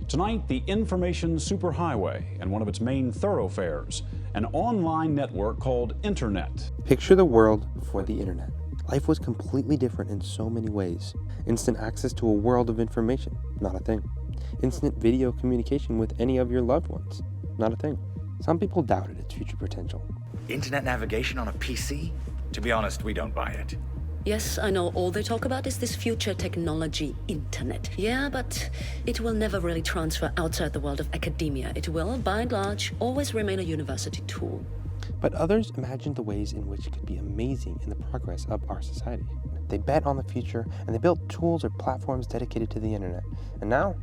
Tonight, the information superhighway and one of its main thoroughfares, an online network called Internet. Picture the world before the internet. Life was completely different in so many ways. Instant access to a world of information, not a thing. Instant video communication with any of your loved ones, not a thing. Some people doubted its future potential. Internet navigation on a PC? To be honest, we don't buy it. Yes, I know all they talk about is this future technology, internet. Yeah, but it will never really transfer outside the world of academia. It will, by and large, always remain a university tool. But others imagined the ways in which it could be amazing in the progress of our society. They bet on the future, and they built tools or platforms dedicated to the internet. And now,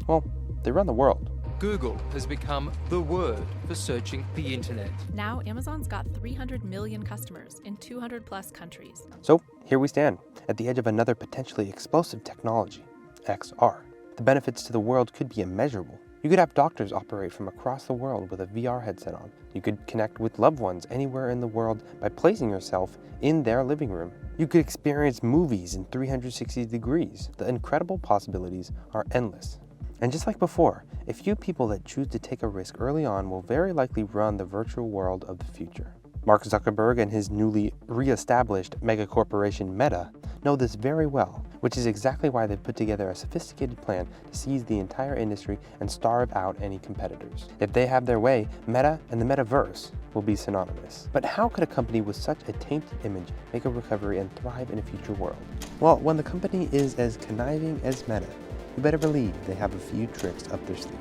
well, they run the world. Google has become the word for searching the internet. Now, Amazon's got 300 million customers in 200 plus countries. So here we stand, at the edge of another potentially explosive technology, XR. The benefits to the world could be immeasurable. You could have doctors operate from across the world with a VR headset on. You could connect with loved ones anywhere in the world by placing yourself in their living room. You could experience movies in 360 degrees. The incredible possibilities are endless. And just like before, a few people that choose to take a risk early on will very likely run the virtual world of the future. Mark Zuckerberg and his newly re-established megacorporation Meta know this very well, which is exactly why they've put together a sophisticated plan to seize the entire industry and starve out any competitors. If they have their way, Meta and the Metaverse will be synonymous. But how could a company with such a tainted image make a recovery and thrive in a future world? Well, when the company is as conniving as Meta, you better believe they have a few tricks up their sleeve.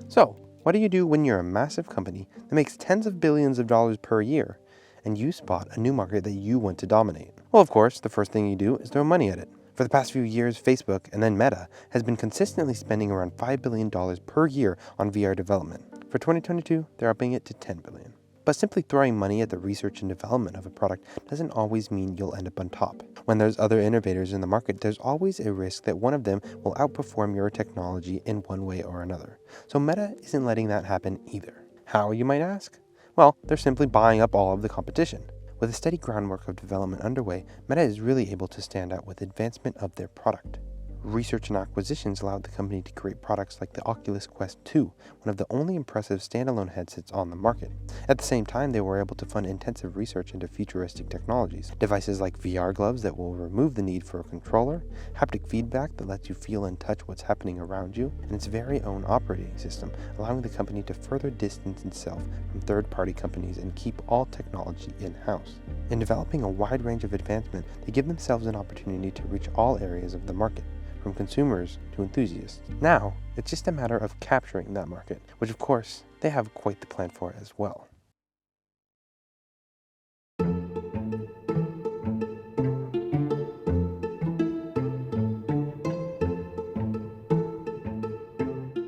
So, what do you do when you're a massive company that makes tens of billions of dollars per year and you spot a new market that you want to dominate? Well, of course, the first thing you do is throw money at it. For the past few years, Facebook and then Meta has been consistently spending around $5 billion per year on VR development. For 2022, they're upping it to $10 billion. But simply throwing money at the research and development of a product doesn't always mean you'll end up on top. When there's other innovators in the market, there's always a risk that one of them will outperform your technology in one way or another. So Meta isn't letting that happen either. How, you might ask? Well, they're simply buying up all of the competition. With a steady groundwork of development underway, Meta is really able to stand out with advancement of their product. Research and acquisitions allowed the company to create products like the Oculus Quest 2, one of the only impressive standalone headsets on the market. At the same time, they were able to fund intensive research into futuristic technologies. Devices like VR gloves that will remove the need for a controller, haptic feedback that lets you feel and touch what's happening around you, and its very own operating system, allowing the company to further distance itself from third-party companies and keep all technology in-house. In developing a wide range of advancement, they give themselves an opportunity to reach all areas of the market, from consumers to enthusiasts. Now, it's just a matter of capturing that market, which of course, they have quite the plan for as well.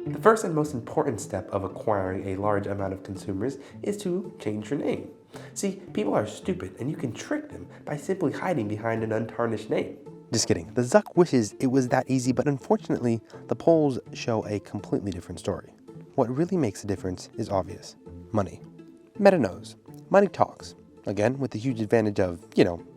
The first and most important step of acquiring a large amount of consumers is to change your name. See, people are stupid and you can trick them by simply hiding behind an untarnished name. Just kidding. The Zuck wishes it was that easy, but unfortunately, the polls show a completely different story. What really makes a difference is obvious. Money. Meta knows. Money talks. Again, with the huge advantage of,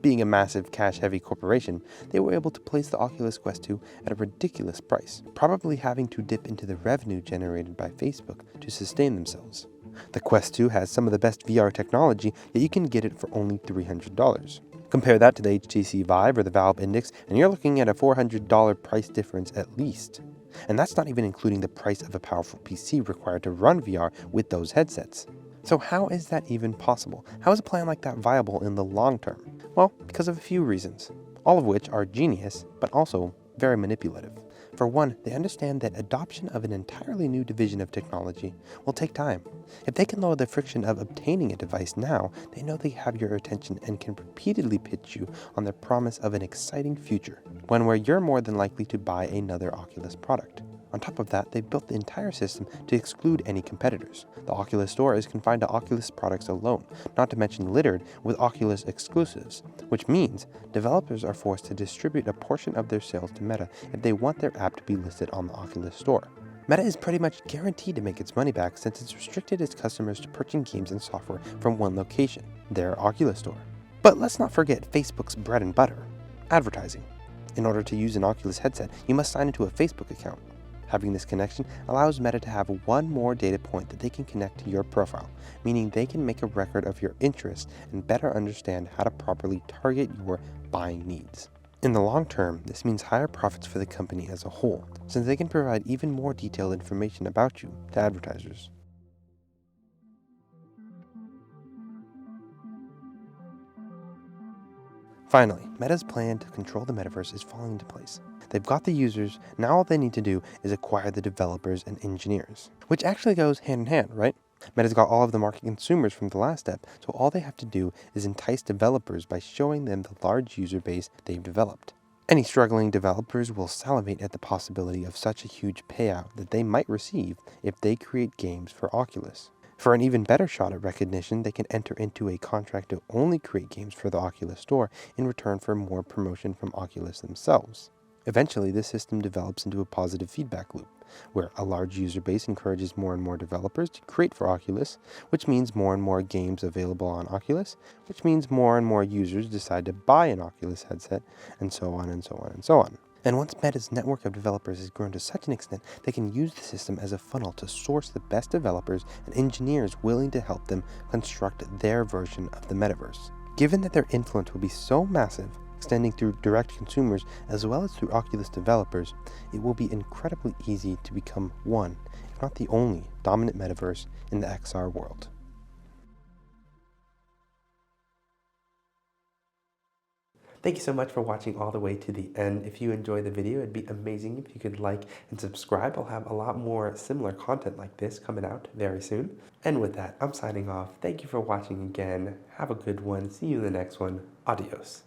being a massive cash-heavy corporation, they were able to place the Oculus Quest 2 at a ridiculous price, probably having to dip into the revenue generated by Facebook to sustain themselves. The Quest 2 has some of the best VR technology, yet you can get it for only $300. Compare that to the HTC Vive or the Valve Index, and you're looking at a $400 price difference at least. And that's not even including the price of a powerful PC required to run VR with those headsets. So how is that even possible? How is a plan like that viable in the long term? Well, because of a few reasons, all of which are genius, but also very manipulative. For one, they understand that adoption of an entirely new division of technology will take time. If they can lower the friction of obtaining a device now, they know they have your attention and can repeatedly pitch you on their promise of an exciting future, one where you're more than likely to buy another Oculus product. On top of that, they built the entire system to exclude any competitors. The Oculus Store is confined to Oculus products alone, not to mention littered with Oculus exclusives, which means developers are forced to distribute a portion of their sales to Meta if they want their app to be listed on the Oculus Store. Meta is pretty much guaranteed to make its money back since it's restricted its customers to purchasing games and software from one location, their Oculus Store. But let's not forget Facebook's bread and butter, advertising. In order to use an Oculus headset, you must sign into a Facebook account. Having this connection allows Meta to have one more data point that they can connect to your profile, meaning they can make a record of your interests and better understand how to properly target your buying needs. In the long term, this means higher profits for the company as a whole, since they can provide even more detailed information about you to advertisers. Finally, Meta's plan to control the metaverse is falling into place. They've got the users, now all they need to do is acquire the developers and engineers. Which actually goes hand in hand, right? Meta's got all of the market consumers from the last step, so all they have to do is entice developers by showing them the large user base they've developed. Any struggling developers will salivate at the possibility of such a huge payout that they might receive if they create games for Oculus. For an even better shot at recognition, they can enter into a contract to only create games for the Oculus Store in return for more promotion from Oculus themselves. Eventually, this system develops into a positive feedback loop, where a large user base encourages more and more developers to create for Oculus, which means more and more games available on Oculus, which means more and more users decide to buy an Oculus headset, and so on and so on and so on. And once Meta's network of developers has grown to such an extent, they can use the system as a funnel to source the best developers and engineers willing to help them construct their version of the metaverse. Given that their influence will be so massive, extending through direct consumers as well as through Oculus developers, it will be incredibly easy to become one, if not the only, dominant metaverse in the XR world. Thank you so much for watching all the way to the end. If you enjoyed the video, it'd be amazing if you could like and subscribe. I'll have a lot more similar content like this coming out very soon. And with that, I'm signing off. Thank you for watching again. Have a good one. See you in the next one. Adios.